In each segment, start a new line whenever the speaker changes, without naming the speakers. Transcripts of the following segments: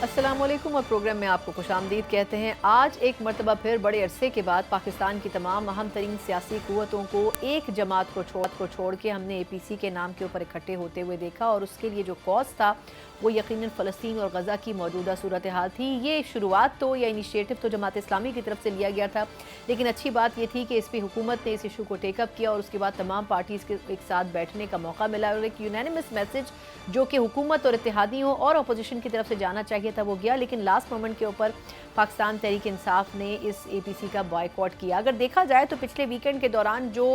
अस्सलामुअलैकुम और प्रोग्राम में आपको खुशामदीद कहते हैं। आज एक मरतबा फिर बड़े अरसे के बाद पाकिस्तान की तमाम अहम तरीन सियासी कुव्वतों को एक जमात को छोड़ के हमने APC के नाम के ऊपर इकट्ठे होते हुए देखा, और उसके लिए जो कॉज था वो यकीनन फ़लस्तीन और गज़ा की मौजूदा सूरत हाल थी। ये शुरुआत तो या इनिशिएटिव तो जमात इस्लामी की तरफ से लिया गया था, लेकिन अच्छी बात ये थी कि इस पर हुकूमत ने इस इशू को टेकअप किया और उसके बाद तमाम पार्टीज़ के एक साथ बैठने का मौका मिला और एक यूनानिमस मैसेज जो कि हुकूमत और इत्तेहादियों और अपोजिशन की तरफ से जाना चाहिए था वो गया। लेकिन लास्ट मोमेंट के ऊपर पाकिस्तान तहरीक इंसाफ ने इस APC का बॉयकॉट किया। अगर देखा जाए तो पिछले वीकेंड के दौरान जो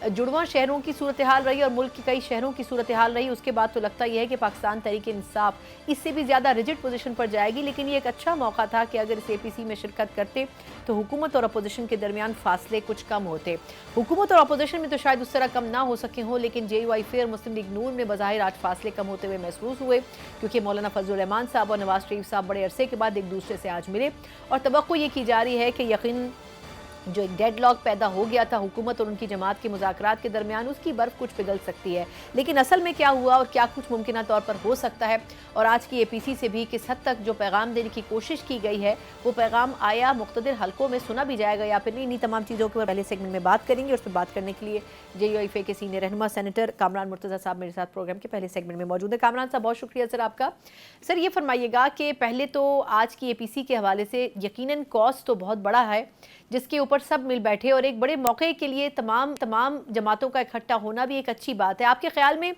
जुड़वां शहरों की सूरत हाल रही और मुल्क के कई शहरों की सूरत हाल रही, उसके बाद तो लगता यह है कि पाकिस्तान तहरीक इंसाफ इससे भी ज़्यादा रिजिड पोजीशन पर जाएगी। लेकिन ये एक अच्छा मौका था कि अगर इस APC में शिरकत करते तो हुकूमत और अपोजिशन के दरमियान फासले कुछ कम होते। हुकूमत और अपोजिशन में तो शायद उस तरह कम ना हो सके हों, लेकिन JUIF और मुस्लिम लीग नून में बज़ाहिर आज फासले कम होते हुए महसूस हुए, क्योंकि मौलाना फजलुर रहमान साहब और नवाज शरीफ साहब बड़े अरसे के बाद एक दूसरे से आज मिले और तवक्को ये की जा रही है कि यकीन जो एक डेडलॉक पैदा हो गया था हुकूमत और उनकी जमात के मुज़ाकरात के दरमियान, उसकी बर्फ़ कुछ पिघल सकती है। लेकिन असल में क्या हुआ और क्या कुछ मुमकिन तौर पर हो सकता है, और आज की APC से भी किस हद तक जो पैगाम देने की कोशिश की गई है वो पैगाम आया मुख्तलिर हलकों में सुना भी जाएगा या फिर नहीं, इन्हीं तमाम चीज़ों के पहले सेगमेंट में बात करेंगे। और उस पर बात करने के लिए JUIF के सीनियर रहनुमा सेनेटर कामरान मुर्तज़ा साहब मेरे साथ प्रोग्राम के पहले सेगमेंट में मौजूद है। कामरान साहब, बहुत शुक्रिया सर आपका। सर ये फरमाइएगा कि पहले तो आज की APC के हवाले से यकीनन कॉस्ट तो बहुत बड़ा है जिसके ऊपर सब मिल बैठे, और एक बड़े मौके के लिए तमाम जमातों का इकट्ठा होना भी एक अच्छी बात है। आपके ख्याल में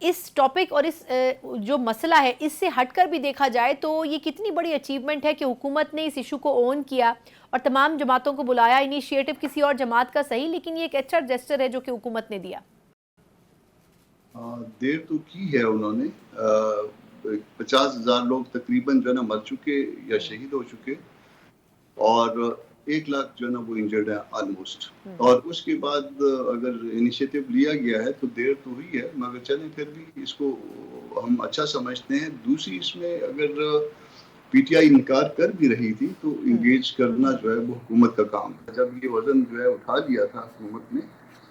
इस टॉपिक और इस जो मसला है इससे हटकर भी देखा जाए तो ये कितनी बड़ी अचीवमेंट है कि हुकूमत ने इस इशू को ओन किया और तमाम जमातों को बुलाया। इनिशिएटिव किसी और जमात का सही, लेकिन ये एक अच्छा जेस्चर है जो कि हुकूमत ने दिया।
देर तो की है उन्होंने। 50,000 लोग तकरीबन जो है ना मर चुके या शहीद हो चुके, और 1 लाख जो है ना वो इंजर्ड है ऑलमोस्ट। और उसके बाद अगर इनिशिएटिव लिया गया है तो देर तो हुई है, मगर चलें फिर भी इसको हम अच्छा समझते हैं। दूसरी, इसमें अगर PTI इनकार कर भी रही थी तो इंगेज करना जो है वो हुकूमत का काम है। जब ये वजन जो है उठा लिया था हुकूमत ने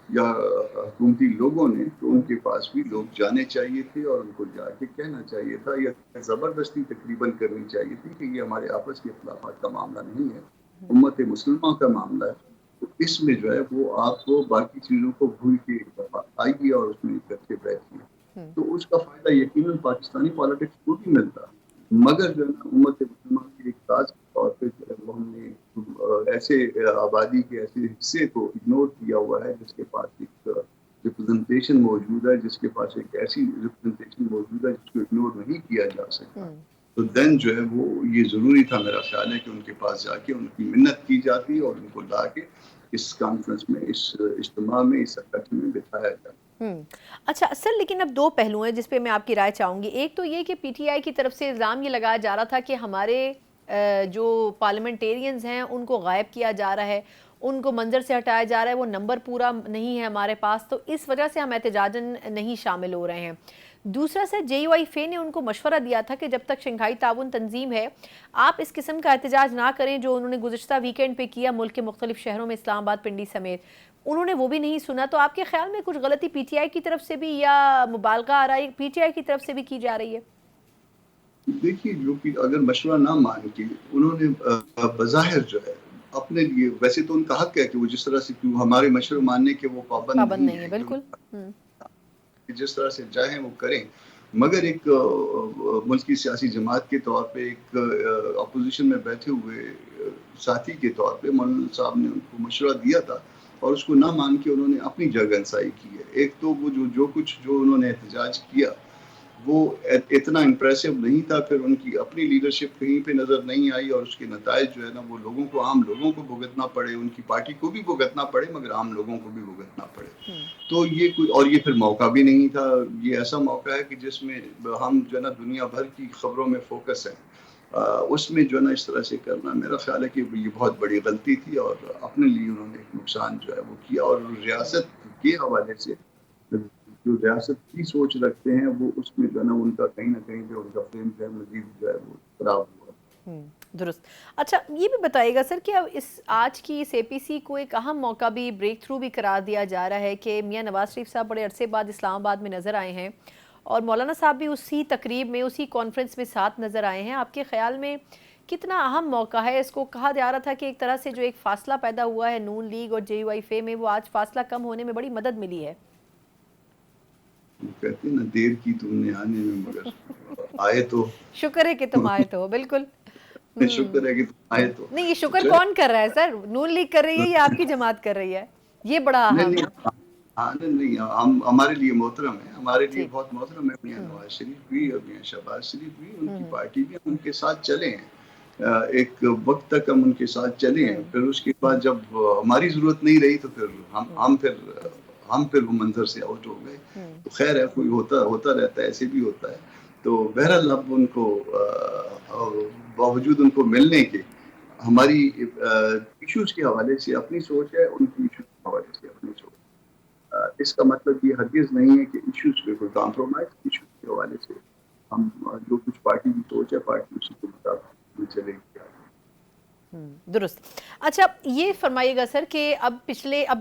या हुकूमती लोगों ने, तो उनके पास भी लोग जाने चाहिए थे और उनको जाके कहना चाहिए था, या ज़बरदस्ती तकरीबन करनी चाहिए थी कि ये हमारे आपस के इख्तिलाफात का मामला नहीं है, उम्मत मुस्लिमा का मामला है। तो इसमें जो है वो आपको बाकी चीज़ों को भूल के आइए और उसमें इकट्ठे बैठिए, तो उसका फ़ायदा यकीनन पाकिस्तानी पॉलिटिक्स को भी मिलता। मगर जो है ना उम्मत मुस्लिमा के एक ताज के तौर पे जो है वो हमने ऐसे आबादी के ऐसे हिस्से को इग्नोर किया हुआ है जिसके पास एक रिप्रेजेंटेशन मौजूद है, जिसके पास एक ऐसी रिप्रेजेंटेशन मौजूद है जिसको इग्नोर नहीं किया जा सकता। तो देन जो है वो ये ज़रूरी था, मेरा ख्याल है, कि उनके पास जाके उनकी मिन्नत की जाती और उनको ला के इस कॉन्फ्रेंस में, इस इज्तिमा में, इस इकट्ठे में बिठाया जाता।
अच्छा सर, लेकिन अब दो पहलू हैं जिस पे मैं आपकी राय चाहूँगी। एक तो ये कि PTI की तरफ से इल्ज़ाम ये लगाया जा रहा था कि हमारे जो पार्लियामेंटेरियंस हैं उनको गायब किया जा रहा है, उनको मंजर से हटाया जा रहा है, वो नंबर पूरा नहीं है हमारे पास, तो इस वजह से हम एहतजाजन नहीं शामिल हो रहे हैं। दूसरा सर, JUIF ने उनको मशवरा दिया था कि जब तक शंघाई ताउन तंजीम है आप इस किस्म का एहतजाज ना करें जो उन्होंने गुज़िश्ता वीकेंड पे किया मुल्क के मुख्तलिफ शहरों में, इस्लामाबाद, पिंडी समेत। उन्होंने वो भी नहीं सुना। तो आपके ख्याल में कुछ गलती PTI की तरफ से भी या मुबालगा आ रहा है PTI की तरफ से भी की जा रही है?
देखिए, जो कि अगर मशवरा ना मान के उन्होंने बज़ाहिर जो है अपने लिए, वैसे तो उनका हक है कि वो जिस तरह से, क्यों हमारे मशवरे मानने के वो पाबंद नहीं है,
बिल्कुल।
कि जिस तरह से चाहें वो करें। मगर एक मुल्क की सियासी जमात के तौर पे, एक अपोजिशन में बैठे हुए साथी के तौर पे मौलाना साहब ने उनको मशवरा दिया था और उसको ना मान के उन्होंने अपनी जगहंसाई की है। एक तो वो जो कुछ जो उन्होंने एहतजाज किया वो इतना इम्प्रेसिव नहीं था, फिर उनकी अपनी लीडरशिप कहीं पे नज़र नहीं आई और उसके नतायज जो है ना वो लोगों को, आम लोगों को भुगतना पड़े, उनकी पार्टी को भी भुगतना पड़े, मगर आम लोगों को भी भुगतना पड़े। तो ये कुछ, और ये फिर मौका भी नहीं था। ये ऐसा मौका है कि जिसमें हम जो है ना दुनिया भर की खबरों में फोकस है, उसमें जो है ना इस तरह से करना, मेरा ख्याल है कि ये बहुत बड़ी गलती थी और अपने लिए उन्होंने एक नुकसान जो है वो किया। और रियासत के हवाले से जो रियासत की सोच रखते हैं वो, उसमें जो है ना उनका कहीं ना कहीं जो उनका फ्रेम जो है मजीद जो है वो खराब हुआ।
दुरुस्त। अच्छा, ये भी बताइएगा सर कि अब इस आज की इस APC को एक अहम मौका भी, ब्रेक थ्रू भी करार दिया जा रहा है कि मियां नवाज शरीफ साहब बड़े अरसे बाद इस्लामाबाद में नज़र आए हैं और मौलाना साहब भी उसी तकरीब में, उसी कॉन्फ्रेंस में साथ नज़र आए हैं। आपके ख्याल में कितना अहम मौका है? इसको कहा जा रहा था कि एक तरह से जो एक फासला पैदा हुआ है नून लीग और JUIFA में, वो आज फासला कम होने में बड़ी मदद मिली है।
कहते हैं ना, देर की तुमने आने में, मगर आए तो।
शुक्र है कि तुम आए तो, बिल्कुल।
शुक्र है कि तुम आए तो।
नहीं, ये शुक्र कौन कर रहा है सर? नून लीग कर रही है या आपकी जमात कर रही है? ये बड़ा
नहीं
अहम
नहीं,
है।
हाँ नहीं, हम हमारे लिए मोहतरम है, हमारे लिए
ठीक।
बहुत मोहतरम है। मियां नवाज शरीफ भी और मियां शहबाज शरीफ भी, उनकी पार्टी भी, हम उनके साथ चले हैं। एक वक्त तक हम उनके साथ चले हैं, फिर उसके बाद जब हमारी जरूरत नहीं रही तो फिर हम फिर वो मंजर से आउट हो गए। तो खैर है, कोई होता होता रहता है, ऐसे भी होता है। तो बहरहाल अब उनको बावजूद उनको मिलने के, हमारी इश्यूज के हवाले से अपनी सोच है, उनकी इश्यूज के हवाले से अपनी सोच। इसका मतलब ये हरगिज नहीं है कि इश्यूज पे कोई कॉम्प्रोमाइज, इश्यूज के हवाले से हम जो कुछ पार्टी की सोच है, पार्टी उसी के मुताबिक चलेगी।
दुरुस्त। अच्छा, ये फरमाइएगा सर कि अब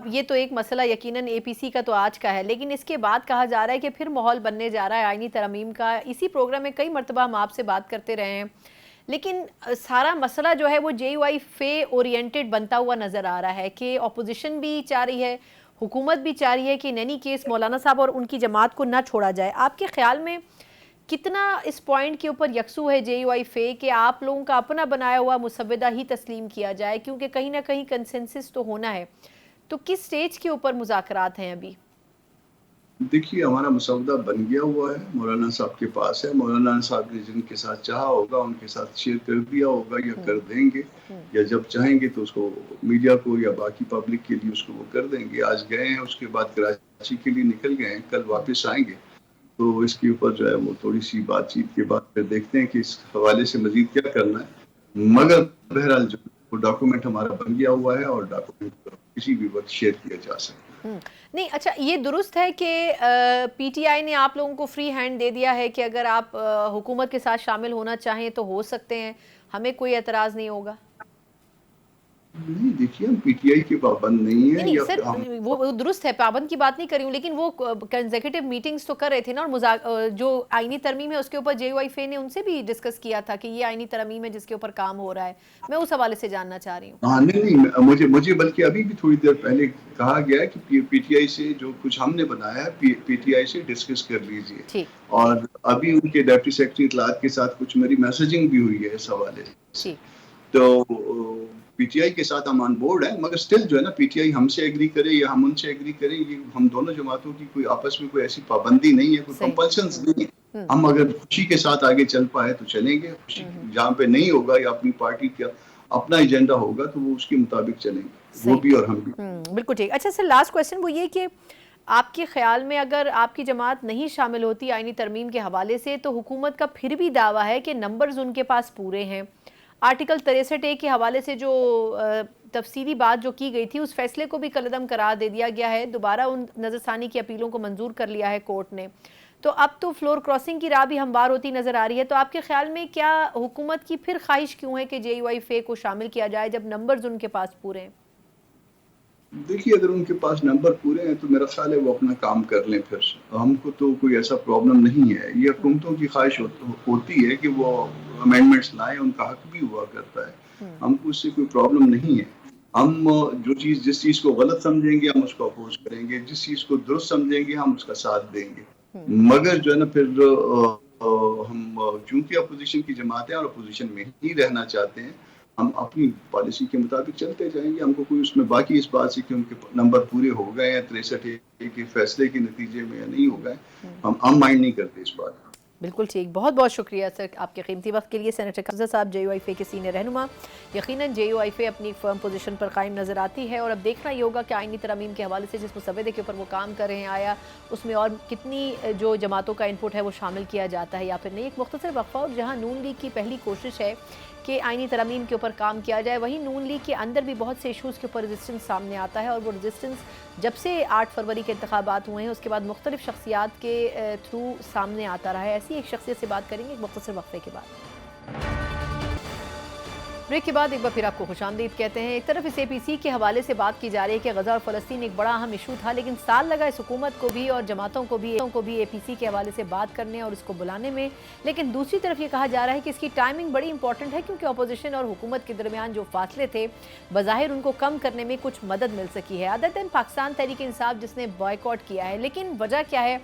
ये तो एक मसला यकीनन APC का तो आज का है, लेकिन इसके बाद कहा जा रहा है कि फिर माहौल बनने जा रहा है आईनी तरमीम का। इसी प्रोग्राम में कई मरतबा हम आपसे बात करते रहे हैं, लेकिन सारा मसला जो है वो JUIFA ओरिएंटेड बनता हुआ नज़र आ रहा है कि अपोजिशन भी चाह रही है, हुकूमत भी चाह रही है कि नैनी केस मौलाना साहब और उनकी जमात को ना छोड़ा जाए। आपके ख्याल में कितना इस पॉइंट के ऊपर यकसू है JUIFA कि आप लोगों का अपना बनाया हुआ मुसव्वदा ही तस्लीम किया जाए, क्योंकि कहीं ना कहीं कंसेंसस तो होना है। तो किस स्टेज के ऊपर मुज़ाकरात हैं अभी?
देखिए, हमारा मुसवदा बन गया हुआ है, मौलाना साहब के पास है। मौलाना साहब ने जिनके साथ चाहा होगा उनके साथ शेयर कर दिया होगा या कर देंगे, या जब चाहेंगे तो उसको मीडिया को या बाकी पब्लिक के लिए उसको वो कर देंगे। आज गए हैं, उसके बाद कराची के लिए निकल गए हैं, कल वापस आएंगे। तो इसके ऊपर जो है वो थोड़ी सी बातचीत के बाद फिर देखते हैं कि इस हवाले से मजीद क्या करना है। मगर बहरहाल जो वो डॉक्यूमेंट हमारा बन गया हुआ है और डॉक्यूमेंट किसी भी वक्त शेयर किया जा सकता है।
नहीं, अच्छा, ये दुरुस्त है कि PTI ने आप लोगों को फ्री हैंड दे दिया है कि अगर आप हुकूमत के साथ शामिल होना चाहें तो हो सकते हैं, हमें कोई एतराज़ नहीं होगा?
नहीं, देखिए, हम PTI के पाबंद नहीं है
नहीं
या
सर, वो दुरुस्त है, पाबंद की बात नहीं कर रही हूँ, लेकिन वो कंसेक्यूटिव मीटिंग्स तो कर रहे थे ना, और जो आईनी तरमीम है उसके ऊपर JUIFA ने उनसे भी डिस्कस किया था कि ये आईनी तरमीम है जिसके ऊपर काम हो रहा है। मैं उस हवाले से जानना चाह रही हूँ।
हाँ, नहीं, मुझे बल्कि अभी भी थोड़ी देर पहले कहा गया है कि PTI से जो कुछ हमने बनाया है PTI से डिस्कस कर लीजिए।
ठीक।
और अभी उनके डिप्टी सेक्रेटरी इत्तलात के साथ कुछ मेरी मैसेजिंग भी हुई है इस हवाले से। तो PTI के साथ हम ऑन बोर्ड है, मगर स्टिल जो है ना, PTI हमसे एग्री करे या हम उनसे एग्री करें, ये हम दोनों जमातों की कोई आपस में कोई ऐसी पाबंदी नहीं है, कोई कंपल्शंस नहीं है। हम अगर खुशी के साथ आगे चल पाए तो चलेंगे, खुशी जहाँ पे नहीं होगा या अपनी पार्टी का अपना एजेंडा होगा तो वो उसके मुताबिक चलेंगे, वो भी और हम भी।
बिल्कुल ठीक। अच्छा सर, लास्ट क्वेश्चन वो ये कि आपके ख्याल में अगर आपकी जमात नहीं शामिल होती आईनी तरमीम के हवाले से, तो हुकूमत का फिर भी दावा है कि नंबर्स उनके पास पूरे हैं। आर्टिकल 63A के हवाले से जो तफसीली बात जो की गई थी, उस फैसले को भी कलअदम करार दे दिया गया है। दोबारा उन नज़रसानी की अपीलों को मंजूर कर लिया है कोर्ट ने। तो अब तो फ्लोर क्रॉसिंग की राह भी हमवार होती नज़र आ रही है। तो आपके ख्याल में क्या हुकूमत की फिर ख्वाहिश क्यों है कि JUIFA को शामिल किया जाए जब नंबर्स उनके पास पूरे हैं?
देखिए, अगर उनके पास नंबर पूरे हैं तो मेरा ख्याल है वो अपना काम कर लें। फिर हमको तो कोई ऐसा प्रॉब्लम नहीं है। ये हुकूमतों की ख्वाहिश होती है कि वो अमेंडमेंट्स लाएं, उनका हक भी हुआ करता है। हमको उससे कोई प्रॉब्लम नहीं है। हम जिस चीज़ को गलत समझेंगे हम उसको अपोज करेंगे, जिस चीज़ को दुरुस्त समझेंगे हम उसका साथ देंगे। मगर जो है ना, फिर हम चूंकि अपोजिशन की जमात है और अपोजिशन में ही रहना चाहते हैं, हम अपनी पॉलिसी के मुताबिक चलते जाएंगे। हमको कोई उसमें बाकी इस बात से कि उनके नंबर पूरे हो गए हैं 63A के फैसले के नतीजे में या नहीं हो गए, हम माइंड नहीं करते इस बात।
बिल्कुल ठीक। बहुत बहुत शुक्रिया सर आपके कीमती वक्त के लिए। सेनेटर कब्जा साहब JUIFA के सीनियर रहनुमा। यकीनन JUIFA अपनी फर्म पोजीशन पर कायम नज़र आती है और अब देखना ये होगा कि आईनी तरमीम के हवाले से जिस मुसव्वदे के ऊपर वो काम कर रहे हैं, आया उसमें और कितनी जो जमातों का इनपुट है वो शामिल किया जाता है या फिर नहीं। एक मुख्तसर वक्फा, और जहाँ नून लीग की पहली कोशिश है कि आईनी तरमीम के ऊपर काम किया जाए, वहीं नून लीग के अंदर भी बहुत से इशूज़ के ऊपर रेजिस्टेंस सामने आता है। और वो रेजिस्टेंस जब से 8 फरवरी के इंतखाबात हुए हैं उसके बाद मुख्तलिफ शख्सियात के थ्रू सामने आता रहा है। ऐसी एक शख्सियत से बात करेंगे एक मुख्तसर वक्फे के बाद। ब्रेक के बाद एक बार फिर आपको खुशामदीद कहते हैं। एक तरफ इस एपीसी के हवाले से बात की जा रही है कि गजा और फलस्तीन एक बड़ा अहम इशू था, लेकिन साल लगा इस हुकूमत को भी और जमातों को भी एपीसी के हवाले से बात करने और इसको बुलाने में। लेकिन दूसरी तरफ ये कहा जा रहा है कि इसकी टाइमिंग बड़ी इंपॉर्टेंट है, क्योंकि अपोजिशन और हुकूमत के दरमियान जो फासले थे बज़ाहिर उनको कम करने में कुछ मदद मिल सकी है, अदर देन पाकिस्तान तहरीक इंसाफ जिसने बॉयकॉट किया है। लेकिन वजह क्या है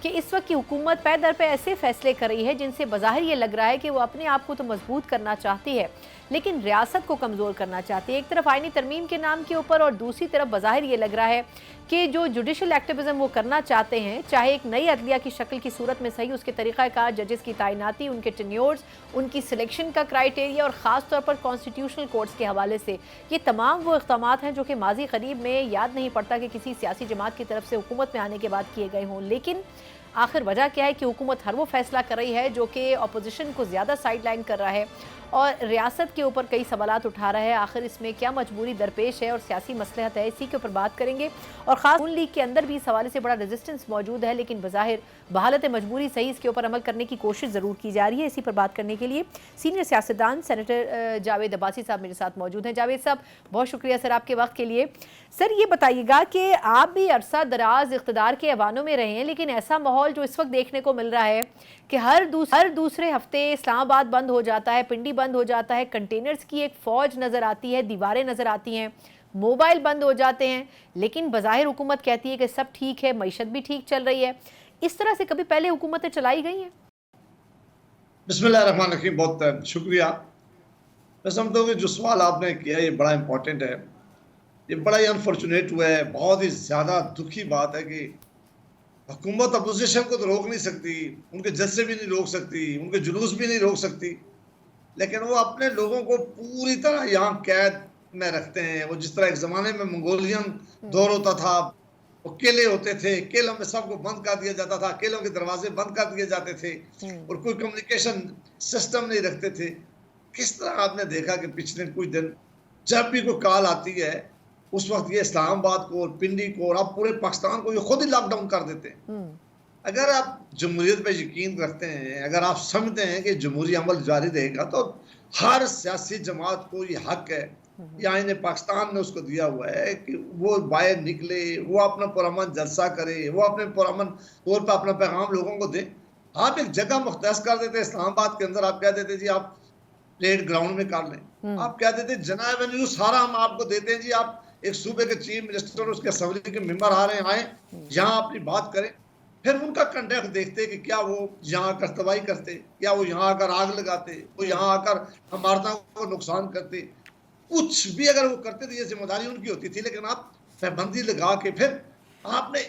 कि इस वक्त की हुकूमत पै दर पे ऐसे फैसले कर रही है जिनसे बज़ाहिर ये लग रहा है कि वो अपने आप को तो मजबूत करना चाहती है, लेकिन रियासत को कमज़ोर करना चाहती है। एक तरफ आईनी तरमीम के नाम के ऊपर और दूसरी तरफ बज़ाहिर ये लग रहा है कि जो जुडिशल एक्टिविज़म वो करना चाहते हैं, चाहे एक नई अदलिया की शक्ल की सूरत में सही, उसके तरीक़ाकार, जजेस की तैनाती, उनके टेन्योर्स, उनकी सिलेक्शन का क्राइटेरिया और ख़ास तौर पर कॉन्स्टिट्यूशनल कोर्ट्स के हवाले से, ये तमाम वो इक़दाम हैं जो कि माजी करीब में याद नहीं पड़ता कि किसी सियासी जमात की तरफ से हुकूमत में आने के बाद किए गए हों। लेकिन आखिर वजह क्या है कि हुकूमत हर वो फैसला कर रही है जो कि अपोजिशन को ज़्यादा साइड लाइन कर रहा है और रियासत के ऊपर कई सवालात उठा रहा है। आखिर इसमें क्या मजबूरी दरपेश है और सियासी मसलहत है, इसी के ऊपर बात करेंगे। और ख़ास नून लीग के अंदर भी इस हवाले से बड़ा रेजिस्टेंस मौजूद है, लेकिन बज़ाहिर बहालत मजबूरी सही इसके ऊपर अमल करने की कोशिश ज़रूर की जा रही है। इसी पर बात करने के लिए सीनियर सियासतदान सेनेटर जावेद अब्बासी साहब मेरे साथ मौजूद हैं। जावेद साहब, बहुत शुक्रिया सर आपके वक्त के लिए। सर ये बताइएगा कि आप भी अरसा दराज इक़्तिदार के ऐवानों में रहे हैं, लेकिन ऐसा माहौल जो इस वक्त देखने को मिल रहा है कि हर दूसरे हफ्ते इस्लामाबाद बंद हो जाता है, पिंडी बंद हो जाता है, कंटेनर्स की एक फ़ौज नज़र आती है, दीवारें नज़र आती हैं, मोबाइल बंद हो जाते हैं, लेकिन बज़ाहिर हुकूमत कहती है कि सब ठीक है, मईशत भी ठीक चल रही है। इस तरह से कभी पहले हुकूमतें चलाई गई हैं?
बिस्मिल्लाहिर्रहमानिर्रहीम, बहुत शुक्रिया। मैं समझता हूँ कि जो सवाल आपने किया ये बड़ा इंपॉर्टेंट है। ये बड़ा ही अनफॉर्चुनेट हुआ है, बहुत ही ज़्यादा दुख की बात है कि हुकूमत अपोजिशन को तो रोक नहीं सकती, उनके जलसे भी नहीं रोक सकती, उनके जुलूस भी नहीं रोक सकती, लेकिन वो अपने लोगों को पूरी तरह यहाँ कैद में रखते हैं। वो जिस तरह एक ज़माने में मंगोलियन दौर होता था, वो किले होते थे, किलों में सबको बंद कर दिया जाता था, किलों के दरवाजे बंद कर दिए जाते थे और कोई कम्युनिकेशन सिस्टम नहीं रखते थे। किस तरह आपने देखा कि पिछले कुछ दिन जब भी कोई कॉल आती है उस वक्त ये इस्लामाबाद को और पिंडी को और अब पूरे पाकिस्तान को ये खुद ही लॉकडाउन कर देते हैं। अगर आप जमहूरियत पे यकीन रखते हैं, अगर आप समझते हैं कि जमहूरी अमल जारी रहेगा, तो हर सियासी जमात को ये हक है, या इन्हें पाकिस्तान ने उसको दिया हुआ है कि वो बाहर निकले, वो अपना पुरअमन जलसा करे, वो अपने पुरअमन तौर पर अपना पैगाम लोगों को दे। आप एक जगह मुख्तस कर देते इस्लामाबाद के अंदर, आप कह देते जी आप प्लेट ग्राउंड में कर लें, आप कह देते जना एवेन्यू सारा हम आपको देते हैं जी, आप एक सूबे के चीफ मिनिस्टर और उसके असेंबली के मेंबर आ रहे हैं, आए यहाँ अपनी बात करें। फिर उनका कंडक्ट देखते कि क्या वो यहाँ आकर तबाही करते, क्या वो यहाँ आकर आग लगाते, वो यहाँ आकर इमारतों को नुकसान करते, कुछ भी अगर वो करते तो ये जिम्मेदारी उनकी होती थी। लेकिन आप पैबंदी लगा के फिर आपने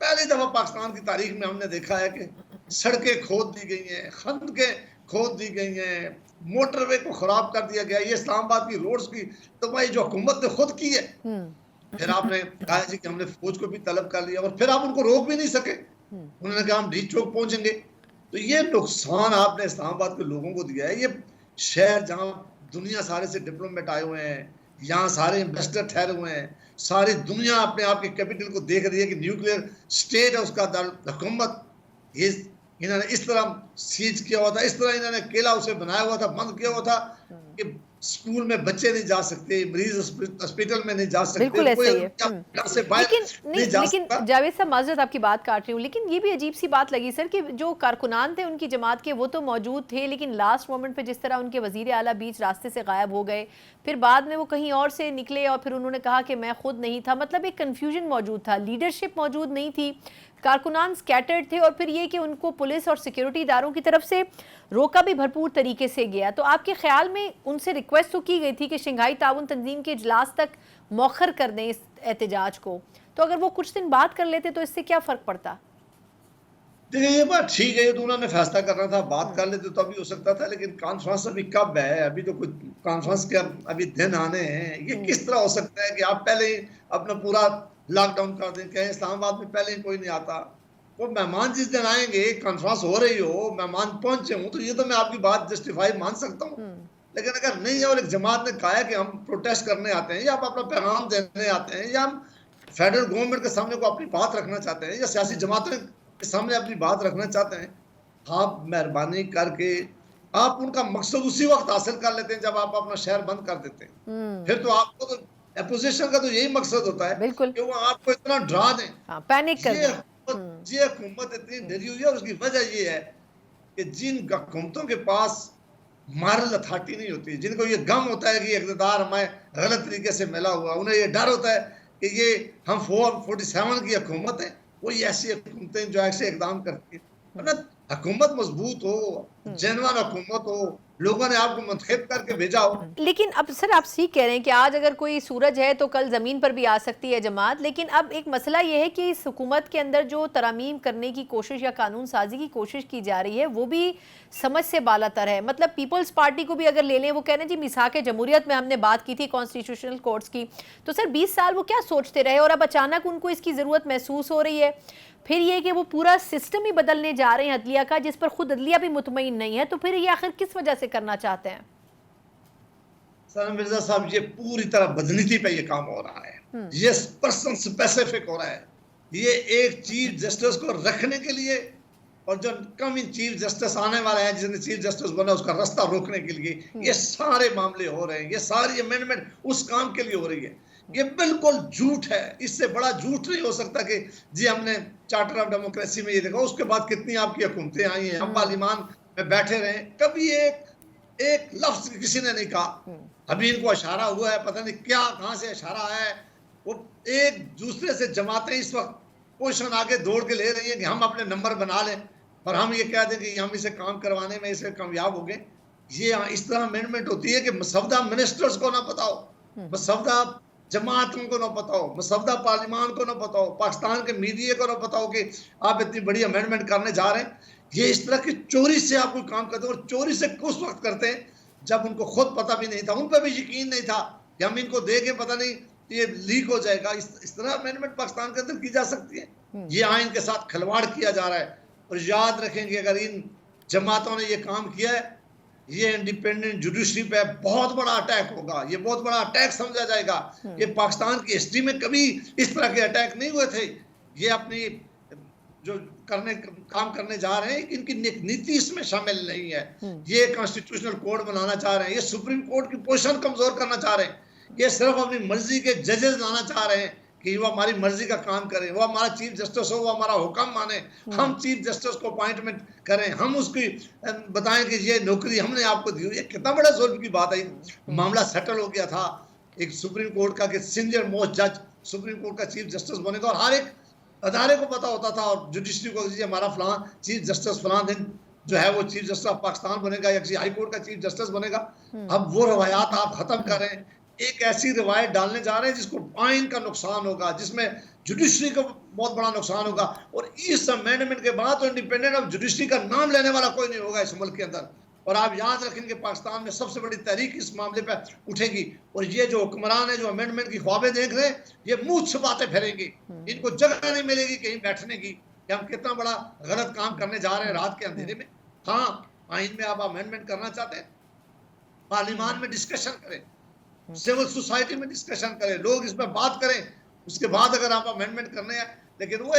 पहली दफा पाकिस्तान की तारीख में हमने देखा है कि सड़कें खोद दी गई हैं, खंदकें खोद दी गई हैं, मोटरवे को खराब कर दिया गया। ये इस्लामाबाद की रोड्स की तबाही जो हुकूमत ने खुद की है। फिर आपने कहा जी कि हमने फौज को भी तलब कर लिया और फिर आप उनको रोक भी नहीं सके। उन्होंने कहा हम डी चौक पहुंचेंगे। तो ये नुकसान आपने इस्लामाबाद के लोगों को दिया है। ये शहर जहाँ दुनिया सारे से डिप्लोमेट आए हुए हैं, यहाँ सारे इन्वेस्टर ठहरे हुए हैं, सारी दुनिया अपने आप के कैपिटल को देख रही है कि न्यूक्लियर स्टेट है उसका हुकूमत, ये इन्होंने इस तरह सीज किया हुआ था, इस तरह इन्होंने किला उसे बनाया हुआ था, बंद किया हुआ था कि स्कूल में बच्चे नहीं जा सकते, मरीज हॉस्पिटल में नहीं जा सकते,
बिल्कुल ऐसे ही है।
लेकिन
जावेद साहब, माजरत आपकी बात काट रही हूँ, लेकिन ये भी अजीब सी बात लगी सर कि जो कारकुनान थे उनकी जमात के वो तो मौजूद थे, लेकिन लास्ट मोमेंट पे जिस तरह उनके वजीर आला बीच रास्ते से गायब हो गए, फिर बाद में वो कहीं और से निकले और फिर उन्होंने कहा कि मैं खुद नहीं था। मतलब एक कन्फ्यूजन मौजूद था, लीडरशिप मौजूद नहीं थी, कारकुनान स्कैटर्ड थे और फिर ये कि उनको पुलिस और सिक्योरिटी इदारों की तरफ से रोका भी भरपूर तरीके से गया। तो आपके ख्याल में उनसे रिक्वेस्ट तो की गई थी कि शंघाई ताउन तंजीम के इजलास तक मौखर कर दें इस एहतजाज को, तो अगर वो कुछ दिन बाद कर लेते तो इससे क्या फ़र्क पड़ता?
देखिए ये बात ठीक है, तो उन्होंने फैसला करना था, बात कर लेते तो अभी हो सकता था, लेकिन कॉन्फ्रेंस अभी कब है, अभी तो कुछ कॉन्फ्रेंस के अभी दिन आने हैं। ये किस तरह हो सकता है कि आप पहले ही अपना पूरा लॉकडाउन कर दें? कहें इस्लामाबाद में पहले ही कोई नहीं आता, वो मेहमान जिस दिन आएंगे, कॉन्फ्रेंस हो रही हो, मेहमान पहुंचे हूँ, तो ये तो मैं आपकी बात जस्टिफाई मान सकता हूँ। लेकिन अगर नहीं है और एक जमात ने कहा है कि हम प्रोटेस्ट करने आते हैं या आप अपना पैगाम देने आते हैं या हम फेडरल गवर्नमेंट के सामने को अपनी बात रखना चाहते हैं या सियासी जमातों के सामने अपनी बात रखना चाहते हैं, आप मेहरबानी करके आप उनका मकसद उसी वक्त हासिल कर लेते हैं जब आप अपना शहर बंद कर देते हैं। फिर तो आपको तो अपोजिशन का तो यही मकसद होता है
बिल्कुल।
कि वो आपको इतना डरा दें।
हाँ, पैनिक कर दें।
ये हुकूमत इतनी डरी हुई है और उसकी वजह ये है कि जिन हुकूमतों के पास मॉरल अथॉरिटी नहीं होती, जिनको ये गम होता है कि इक़्तिदार हमें गलत तरीके से मिला हुआ, उन्हें ये डर होता है कि ये हम 47 की हुकूमत है, कोई ऐसी हुकूमतें जो ऐसे इकदाम करती है। वरना हुकूमत मजबूत हो, जेन्युइन हुकूमत हो, लोगों ने आपको मुंतखब करके भेजा हो।
लेकिन अब सर आप ठीक कह रहे हैं कि आज अगर कोई सूरज है तो कल ज़मीन पर भी आ सकती है जमात, लेकिन अब एक मसला ये है कि इस हुकूमत के अंदर जो तरमीम करने की कोशिश या कानून साजी की कोशिश की जा रही है वो भी समझ से बालातर है। मतलब पीपल्स पार्टी को भी अगर ले लें, वो कह रहे हैं जी मिसाक जमहूरियत में हमने बात की थी कॉन्स्टिट्यूशनल कोर्ट्स की, तो सर 20 साल वो क्या सोचते रहे और अब अचानक उनको इसकी ज़रूरत महसूस हो रही है। फिर ये कि वो पूरा सिस्टम ही बदलने जा रहे हैं अदलिया का, जिस पर खुद अदलिया भी मुतमईन नहीं है, तो फिर ये आखिर किस वजह से करना चाहते हैं?
सर मिर्जा साहब, ये पूरी तरह बदनीति पे ये काम हो रहा है। ये पर्सन स्पेसिफिक हो रहा है। ये एक चीफ जस्टिस को रखने के लिए और जो कमिंग चीफ जस्टिस आने वाला है, जिसने चीफ जस्टिस बना, उसका रास्ता रोकने के लिए ये सारे मामले हो रहे हैं। ये सारी अमेंडमेंट उस काम के लिए हो रही है। ये बिल्कुल झूठ है। इससे बड़ा झूठ नहीं हो सकता कि जी हमने चार्टर ऑफ डेमोक्रेसी में ये देखा, उसके बाद कितनी आपकी हुकूमतें आई हैं, हम पार्लियामान में बैठे रहे, कभी एक लफ्ज किसी ने नहीं कहा। अभी इनको इशारा हुआ है, पता नहीं क्या कहां से इशारा आया है। वो एक दूसरे से जमातें इस वक्त पोजीशन आगे दौड़ के ले रही है कि हम अपने नंबर बना लें और हम ये कह दें कि हम इसे काम करवाने में इसे कामयाब हो गए। ये इस तरह अमेंडमेंट होती है कि मसवदा मिनिस्टर्स को ना पता हो, मसवदा जमातों को ना पता हो, मसवदा पार्लियामान को ना पता हो, पाकिस्तान के मीडिया को ना पता हो कि आप इतनी बड़ी अमेंडमेंट करने जा रहे हैं। ये इस तरह की चोरी से आप कोई काम करते हैं और चोरी से उस वक्त करते हैं जब उनको खुद पता भी नहीं था, उन पर भी यकीन नहीं था कि हम इनको देंगे, पता नहीं ये लीक हो जाएगा। इस तरह अमेंडमेंट पाकिस्तान के अंदर की जा सकती है। ये आइन के साथ खिलवाड़ किया जा रहा है। और याद रखेंगे, अगर इन जमातों ने ये काम किया है, ये इंडिपेंडेंट जुडिशरी पे बहुत बड़ा अटैक होगा। ये बहुत बड़ा अटैक समझा जाएगा। ये पाकिस्तान की हिस्ट्री में कभी इस तरह के अटैक नहीं हुए थे। ये अपनी जो काम करने जा रहे हैं, इनकी नीति इसमें शामिल नहीं है। ये कॉन्स्टिट्यूशनल कोड बनाना चाह रहे हैं, ये सुप्रीम कोर्ट की पोजीशन कमजोर करना चाह रहे हैं, ये सिर्फ अपनी मर्जी के जजेस लाना चाह रहे हैं कि वो हमारी मर्जी का काम करें, वो हमारा चीफ जस्टिस हो, वो हमारा हुक्म माने, हम चीफ जस्टिस को अपॉइंटमेंट करें, हम उसकी बताएं कि ये नौकरी हमने आपको दी हुई है। कितना बड़ा जुल्म की बात है। मामला सेटल हो गया था एक सुप्रीम कोर्ट का कि सीनियर मोस्ट जज सुप्रीम कोर्ट का चीफ जस्टिस बनेगा और हर एक अदारे को पता होता था और जुडिशरी को हमारा फलां चीफ जस्टिस फलां दिन जो है वो चीफ जस्टिस ऑफ पाकिस्तान बनेगा या किसी हाई कोर्ट का चीफ जस्टिस बनेगा। अब वो रवायात आप खत्म कर रहे हैं, एक ऐसी रिवायत डालने जा रहे हैं जिसको आइन का नुकसान होगा, जिसमें जुडिशरी को बहुत बड़ा नुकसान होगा। और इस अमेंडमेंट के बाद तो इंडिपेंडेंट ऑफ जुडिशरी का नाम लेने वाला कोई नहीं होगा इस मुल्क के अंदर। और आप याद रखेंगे, पाकिस्तान में सबसे बड़ी तहरीक इस मामले पर उठेगी और ये जो हुक्मरान है जो अमेंडमेंट की ख्वाबें देख रहे हैं, ये मुंह से बातें फेरेंगे। इनको जगह नहीं मिलेगी कहीं बैठने की कि हम कितना बड़ा गलत काम करने जा रहे हैं रात के अंधेरे में। हाँ, आइन में आप अमेंडमेंट करना चाहते हैं, पार्लियामान में डिस्कशन करें, सिविल सोसाइटी में डिस्कशन करें, लोग इस पर बात करें, उसके बाद अगर आप अमेंडमेंट करने हैं। लेकिन वो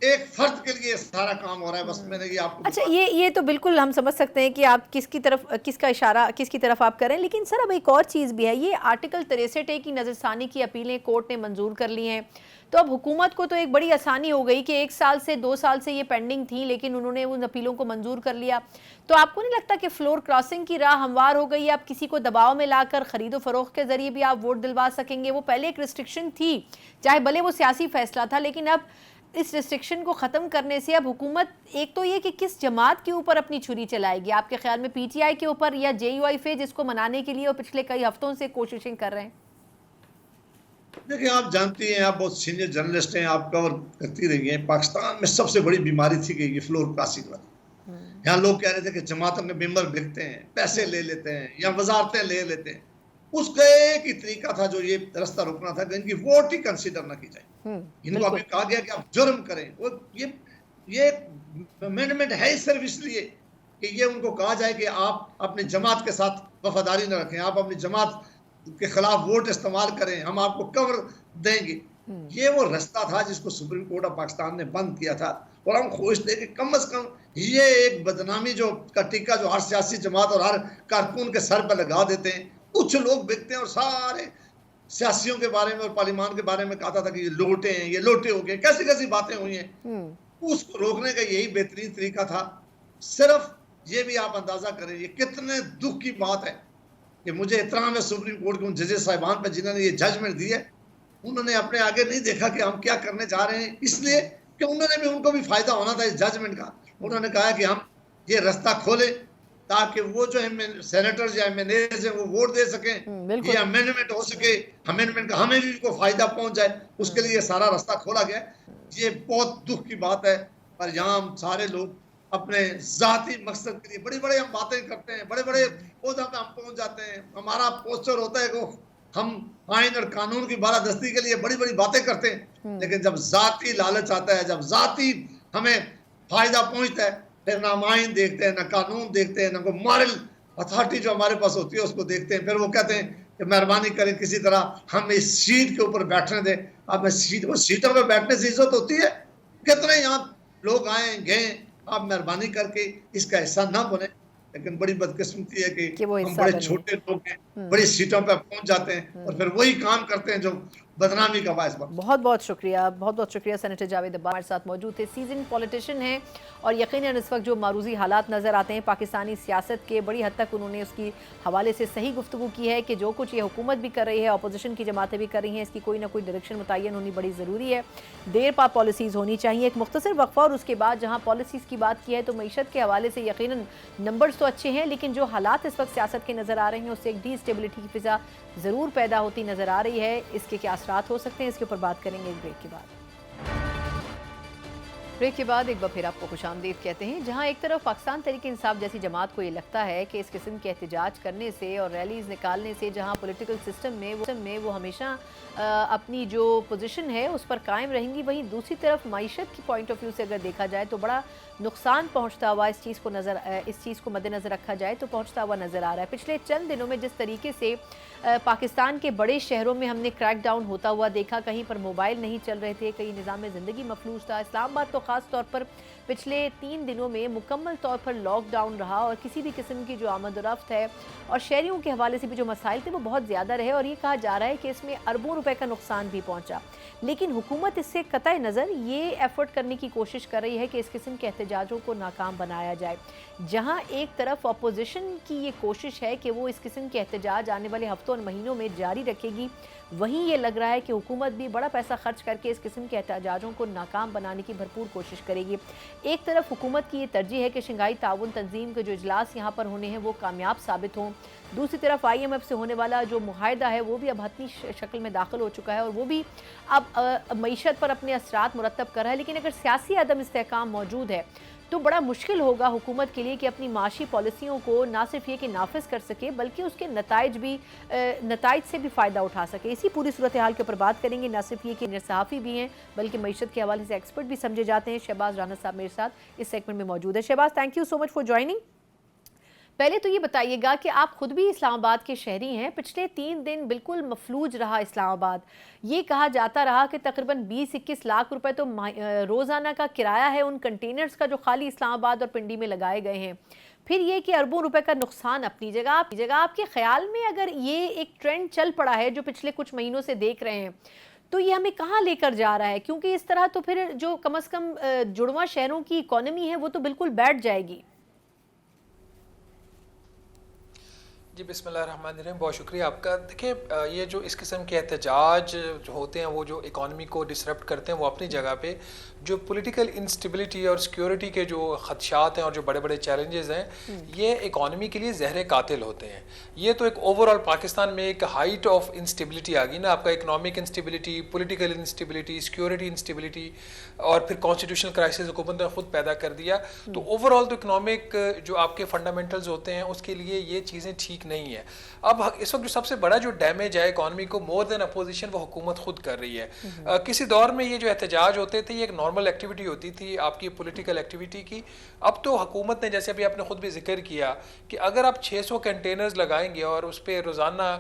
एक फर्द के लिए सारा काम हो रहा है। बस मैंने ये आपको
अच्छा, ये तो बिल्कुल हम समझ सकते हैं कि आप किसका इशारा किसकी तरफ आप करें। लेकिन सर अब एक और चीज़ भी है, ये आर्टिकल 63A की नज़रसानी की अपीलें कोर्ट ने मंजूर कर ली हैं। तो अब हुकूमत को तो एक बड़ी आसानी हो गई कि 1 साल से 2 साल से ये पेंडिंग थी, लेकिन उन्होंने उन अपीलों को मंजूर कर लिया। तो आपको नहीं लगता कि फ्लोर क्रॉसिंग की राह हमवार हो गई है? आप किसी को दबाव में लाकर खरीदो फरोख्त के जरिए भी आप वोट दिलवा सकेंगे। वो पहले एक रिस्ट्रिक्शन थी, चाहे भले वो सियासी फैसला था, लेकिन अब इस रिस्ट्रिक्शन को ख़त्म करने से अब हुकूमत एक तो ये कि किस जमात के ऊपर अपनी छुरी चलाएगी, आपके ख्याल में PTI के ऊपर या JUIF जिसको मनाने के लिए वो पिछले कई हफ्तों से कोशिशें कर रहे हैं?
देखिए, आप जानती हैं, आप बहुत सीनियर जर्नलिस्ट हैं, आप कवर करती रही हैं। पाकिस्तान में सबसे बड़ी बीमारी थी कि ये फ्लोर क्रॉसिंग वाली। यहाँ लोग कह रहे थे कि जमातों के मेंबर बिकते हैं, पैसे ले लेते हैं या वजारतें ले लेते हैं। उसका एक ही तरीका था जो ये रास्ता रोकना था कि इनकी वोट ही कंसीडर ना की जाए। इनको अभी कहा गया कि आप जुर्म करें। वो ये अमेंडमेंट है सिर्फ इसलिए कि ये उनको कहा जाए कि आप अपनी जमात के साथ वफादारी न रखें, आप अपनी जमात के खिलाफ वोट इस्तेमाल करें, हम आपको कवर देंगे। ये वो रास्ता था जिसको सुप्रीम कोर्ट ऑफ पाकिस्तान ने बंद किया था और हम खुश थे कि कम से कम ये एक बदनामी जो का टीका जो हर सियासी जमात और हर कारकुन के सर पर लगा देते हैं, कुछ लोग बिकते हैं और सारे सियासियों के बारे में और पार्लियामान के बारे में कहा था कि ये लोटे हैं, ये लोटे हो गए, कैसी कैसी बातें हुई हैं। उसको रोकने का यही बेहतरीन तरीका था। सिर्फ ये भी आप अंदाजा करें ये कितने दुख की बात है कि मुझे इतना में सुप्रीम कोर्ट के उन जजेस साहिबान पर जिन्होंने ये जजमेंट दी है, उन्होंने अपने आगे नहीं देखा कि हम क्या करने जा रहे हैं, इसलिए कि उनको भी फायदा होना था इस जजमेंट का। उन्होंने कहा कि हम ये रास्ता खोले ताकि वो जो सेनेटर्स या एमएनएज हैं वो वोट दे सकें, ये अमेंडमेंट हो सके, अमेंडमेंट का हमें भी को फायदा पहुंच जाए, उसके लिए सारा रास्ता खोला गया। ये बहुत दुख की बात है। पर यहाँ हम सारे लोग अपने जाती मकसद के लिए बड़ी बड़ी हम बातें करते हैं, बड़े बड़े ओहदा पे हम पहुंच जाते हैं, हमारा पोस्टर होता है कि हम आइन और कानून की बालादस्ती के लिए बड़ी बड़ी बातें करते हैं, लेकिन जब जाती लालच आता है, जब जाती हमें फायदा पहुंचता है, फिर ना हम आइन देखते हैं, ना कानून देखते हैं, ना कोई मॉरल अथॉरिटी जो हमारे पास होती है उसको देखते हैं। फिर वो कहते हैं कि मेहरबानी करें किसी तरह हम इस सीट के ऊपर बैठने दें। अब सीटों पर बैठने से इज्जत होती है? कितने यहाँ लोग आए गए, आप मेहरबानी करके इसका हिस्सा ना बने। लेकिन बड़ी बदकिस्मती है कि हम बड़े छोटे लोग हैं, बड़ी सीटों पर पहुंच जाते हैं और फिर वही काम करते हैं जो बदनामी का बायस बनता है।
बहुत बहुत शुक्रिया सेनेटर जावेद अब्बास हमारे साथ मौजूद थे। सीजन पॉलिटिशियन हैं और यकीनन इस वक्त जो मारूजी हालात नज़र आते हैं पाकिस्तानी सियासत के, बड़ी हद तक उन्होंने उसकी हवाले से सही गुफ्तगू की है कि जो कुछ ये हुकूमत भी कर रही है, अपोजिशन की जमातें भी कर रही हैं, इसकी कोई ना कोई डायरेक्शन मुतय्यन होनी बड़ी ज़रूरी है। देर पा पॉलिसीज़ होनी चाहिए। एक मुख्तसर वक्फा और उसके बाद जहाँ पॉलिसीज़ की बात की है तो मईशत के हवाले से यकीनन नंबर्स तो अच्छे हैं, लेकिन जो हालात इस वक्त सियासत के नज़र आ रहे हैं उससे एक डीस्टेबिलिटी की फिजा ज़रूर पैदा होती नज़र आ रही है। इसके क्या असरात हो सकते हैं, इसके ऊपर बात करेंगे एक ब्रेक के बाद। एक बार फिर आपको खुशामदीद कहते हैं। जहां एक तरफ पाकिस्तान तहरीक इंसाफ जैसी जमात को ये लगता है कि इस किस्म के एहतजाज करने से और रैलीज निकालने से जहां पॉलिटिकल सिस्टम में वो हमेशा अपनी जो पोजीशन है उस पर कायम रहेंगी, वहीं दूसरी तरफ माइशत की पॉइंट ऑफ व्यू से अगर देखा जाए तो बड़ा नुकसान पहुंचता हुआ इस चीज़ को मद्देनज़र रखा जाए तो पहुंचता हुआ नज़र आ रहा है। पिछले चंद दिनों में जिस तरीके से पाकिस्तान के बड़े शहरों में हमने क्रैकडाउन होता हुआ देखा, कहीं पर मोबाइल नहीं चल रहे थे, कहीं निज़ाम ज़िंदगी मफलूज था। इस्लामाबाद तो ख़ास तौर पर पिछले 3 दिनों में मुकम्मल तौर पर लॉकडाउन रहा और किसी भी किस्म की जो आमद-ओ-रफ्त है और शहरियों के हवाले से भी जो मसाइल थे वो बहुत ज़्यादा रहे और ये कहा जा रहा है कि इसमें अरबों रुपए का नुकसान भी पहुंचा। लेकिन हुकूमत इससे कतई नज़र ये एफर्ट करने की कोशिश कर रही है कि इस किस्म के एहतजाजों को नाकाम बनाया जाए। जहां एक तरफ अपोजिशन की ये कोशिश है कि वो इस किस्म के एहतजाज आने वाले हफ्तों और महीनों में जारी रखेगी, वहीं ये लग रहा है कि हुकूमत भी बड़ा पैसा खर्च करके इस किस्म के एहतजाजों को नाकाम बनाने की भरपूर कोशिश करेगी। एक तरफ हुकूमत की ये तरजीह है कि शंघाई ताउन तंजीम के जो इजलास यहाँ पर होने हैं वो कामयाब साबित हों। दूसरी तरफ IMF से होने वाला जो मुआहदा है वो भी अब हतमी शक्ल में दाखिल हो चुका है और वो भी अब मईशत पर अपने असरात मुरतब कर रहा है। लेकिन अगर सियासी अदम इस्तेहकाम मौजूद है तो बड़ा मुश्किल होगा हुकूमत के लिए कि अपनी माशी पॉलिसियों को ना सिर्फ ये कि नाफिज कर सके बल्कि उसके नताइज से भी फ़ायदा उठा सके। इसी पूरी सूरत हाल के ऊपर बात करेंगे। ना सिर्फ ये कि सहाफ़ी भी हैं बल्कि मईशत के हवाले से एक्सपर्ट भी समझे जाते हैं। शहबाज राना साहब मेरे साथ इस सेगमेंट में मौजूद है। Shahbaz, thank you so much for joining. पहले तो ये बताइएगा कि आप खुद भी इस्लामाबाद के शहरी हैं। पिछले 3 दिन बिल्कुल मफलूज रहा इस्लामाबाद। ये कहा जाता रहा कि तकरीबन 20-21 लाख रुपए तो रोज़ाना का किराया है उन कंटेनर्स का जो खाली इस्लामाबाद और पिंडी में लगाए गए हैं। फिर ये कि अरबों रुपए का नुकसान अपनी जगह। आपके ख्याल में अगर ये एक ट्रेंड चल पड़ा है जो पिछले कुछ महीनों से देख रहे हैं तो ये हमें कहाँ लेकर जा रहा है? क्योंकि इस तरह तो फिर जो कम अज़ कम जुड़वा शहरों की इकॉनमी है वो तो बिल्कुल बैठ जाएगी।
जी बिस्मिल्लाहिर्रहमानिर्रहीम, बहुत शुक्रिया आपका। देखिए, ये जो इस किस्म के एहतजाज जो होते हैं वो जो इकॉनमी को डिसरप्ट करते हैं वो अपनी जगह पे, जो पॉलिटिकल इंस्टेबिलिटी और सिक्योरिटी के जो खदशात हैं और जो बड़े बड़े चैलेंजेस हैं ये इकॉनमी के लिए जहर कातिल होते हैं। ये तो एक ओवरऑल पाकिस्तान में एक हाइट ऑफ इंस्टेबिलिटी आ गई ना, आपका economic instability, political instability, security instability और फिर कॉन्स्टिट्यूशनल क्राइसिस हुकूमत ने खुद पैदा कर दिया। तो ओवरऑल तो इकनॉमिक जो आपके फंडामेंटल्स होते हैं उसके लिए ये चीज़ें ठीक नहीं है। अब इस वक्त जो सबसे बड़ा जो डैमेज है इकॉनमी को मोर देन अपोजिशन वो हुकूमत खुद कर रही है। किसी दौर में ये जो एहतजाज होते थे ये एक नॉर्मल एक्टिविटी होती थी आपकी पॉलिटिकल एक्टिविटी की। अब तो हुकूमत ने, जैसे अभी आपने खुद भी जिक्र किया कि अगर आप 600 कंटेनर्स लगाएंगे और उस पर रोज़ाना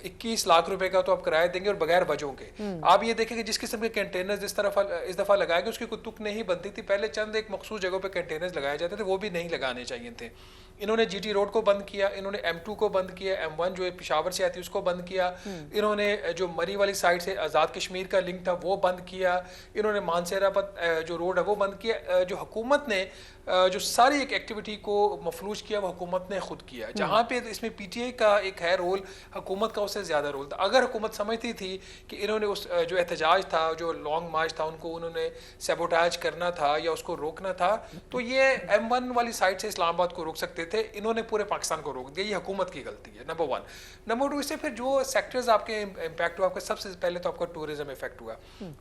21 लाख रुपए का तो आप किराया देंगे और बगैर वजहों के। आप ये देखें कि जिस किस्म के कंटेनर्स इस दफा लगाए गए उसकी कोई तुक नहीं बनती थी। पहले चंद एक मखसूस जगहों पे कंटेनर्स लगाए जाते थे, वो भी नहीं लगाने चाहिए थे। इन्होंने जीटी रोड को बंद किया, इन्होंने M2 को बंद किया, M1 जो पेशावर से आती है उसको बंद किया, इन्होंने जो मरी वाली साइड से आज़ाद कश्मीर का लिंक था वो बंद किया, इन्होंने मानसेरा पर जो रोड है वो बंद किया। जो हुकूमत ने जो सारी एक एक्टिविटी को मफलूज किया वो हुकूमत ने खुद किया। जहाँ पे इसमें PTI का एक है रोल, हुकूमत का उससे ज़्यादा रोल था। अगर हुकूमत समझती थी कि इन्होंने उस जो एहतजाज था, जो लॉन्ग मार्च था, उनको उन्होंने सैबोटाज करना था या उसको रोकना था, तो ये M1 वाली साइड से इस्लामाबाद को रोक सकते थे। इन्होंने पूरे पाकिस्तान को रोक दिया। ये हुकूमत की गलती है, नंबर 1। नंबर 2, इससे फिर जो सेक्टर्स आपके इम्पैक्ट हुआ, आपका सबसे पहले तो आपका टूरिज्म इफेक्ट हुआ,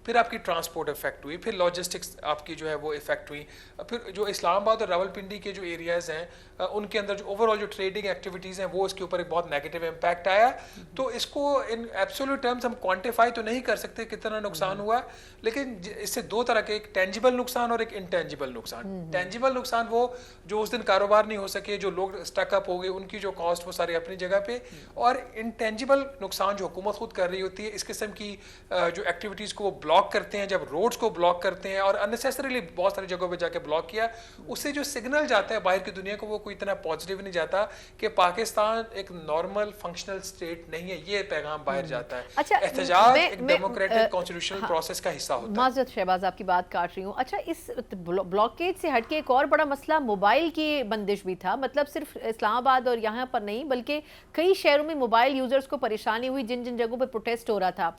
फिर आपकी ट्रांसपोर्ट इफेक्ट हुई, फिर लॉजिस्टिक्स आपकी जो है वो इफेक्ट हुई, फिर जो इस्लामाबाद और रावलपिंडी के जो एरियाज हैं उनके अंदर जो ओवरऑल जो ट्रेडिंग एक्टिविटीज़ हैं वो इसके ऊपर एक बहुत नेगेटिव इम्पैक्ट आया। तो इसको इन एब्सोल्यूट टर्म्स हम क्वांटिफाई तो नहीं कर सकते कितना नुकसान हुआ, लेकिन इससे दो तरह के, एक टेंजिबल नुकसान और एक इनटेंजिबल नुकसान। टेंजिबल नुकसान वो जो उस दिन कारोबार नहीं हो सके, जो लोग स्टकअप हो गए, उनकी जो कॉस्ट वो सारी अपनी जगह पे, और इनटेंजिबल नुकसान जो हुकूमत खुद कर रही होती है। इस किस्म की जो एक्टिविटीज़ को वो ब्लॉक करते हैं, जब रोड्स को ब्लॉक करते हैं और अननेसेसरीली बहुत सारी जगहों पर जाके ब्लॉक किया, उससे जो सिग्नल जाता है बाहर की दुनिया को वो कोई इतना पॉजिटिव नहीं जाता कि पाकिस्तान एक नॉर्मल फंक्शनल स्टेट नहीं है। ये पैगाम बाहर जाता है।
अच्छा,
एहतजाज एक डेमोक्रेटिक कॉन्स्टिट्यूशनल प्रोसेस का हिस्सा होता है।
माजरत शहबाज, आपकी बात काट रही हूँ। अच्छा, इस ब्लॉकेज से हटके एक और बड़ा मसला मोबाइल की बंदिश भी था। मतलब सिर्फ इस्लामाबाद और यहाँ पर नहीं बल्कि कई शहरों में मोबाइल यूजर्स को परेशानी हुई जिन जिन जगहों पर प्रोटेस्ट हो रहा था।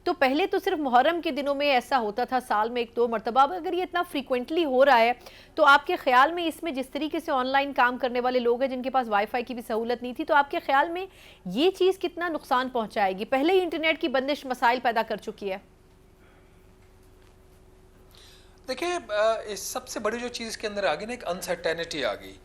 तो पहले तो सिर्फ मुहर्रम के दिनों में ऐसा होता था, साल में 1-2 मरतबा। अगर ये इतना फ्रीक्वेंटली हो रहा है तो आपके ख्याल में इसमें जिस तरीके से ऑनलाइन काम करने वाले लोग हैं जिनके पास वाईफाई की भी सहूलत नहीं थी, तो आपके ख्याल में ये चीज़ कितना नुकसान पहुंचाएगी? पहले ही इंटरनेट की बंदिश मसाइल पैदा कर चुकी है।
देखिए, इस सबसे बड़ी जो चीज़ इसके अंदर आ गई ना, एक अनसर्टेनिटी आ गई।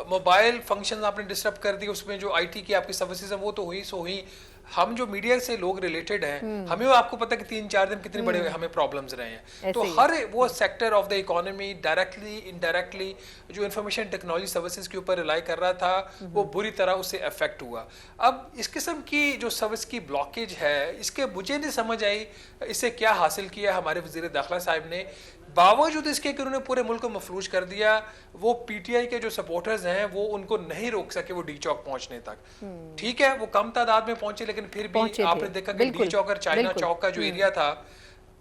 मोबाइल फंक्शन आपने डिस्टर्ब कर दी, उसमें जो IT की आपकी सर्विसेज हैं वो तो हुई सो हुई। हम जो मीडिया से लोग रिलेटेड हैं, हमें आपको पता है कि 3-4 दिन कितने बड़े हमें प्रॉब्लम्स रहे हैं। तो हर वो sector of the economy directly indirectly जो इंफॉर्मेशन टेक्नोलॉजी सर्विसेज के ऊपर रिलाई कर रहा था वो बुरी तरह उससे अफेक्ट हुआ। अब इस किस्म की जो सर्विस की ब्लॉकेज है, इसके मुझे नहीं समझ आई इससे क्या हासिल किया हमारे वज़ीर दाखिला साहब ने। बावजूद इसके कि उन्होंने पूरे मुल्क को मफलूज कर दिया, वो PTI के जो सपोर्टर्स हैं वो उनको नहीं रोक सके वो डी चौक पहुंचने तक। ठीक है, वो कम तादाद में पहुंचे, लेकिन फिर भी आपने देखा कि डी चौक और चाइना चौक का जो एरिया था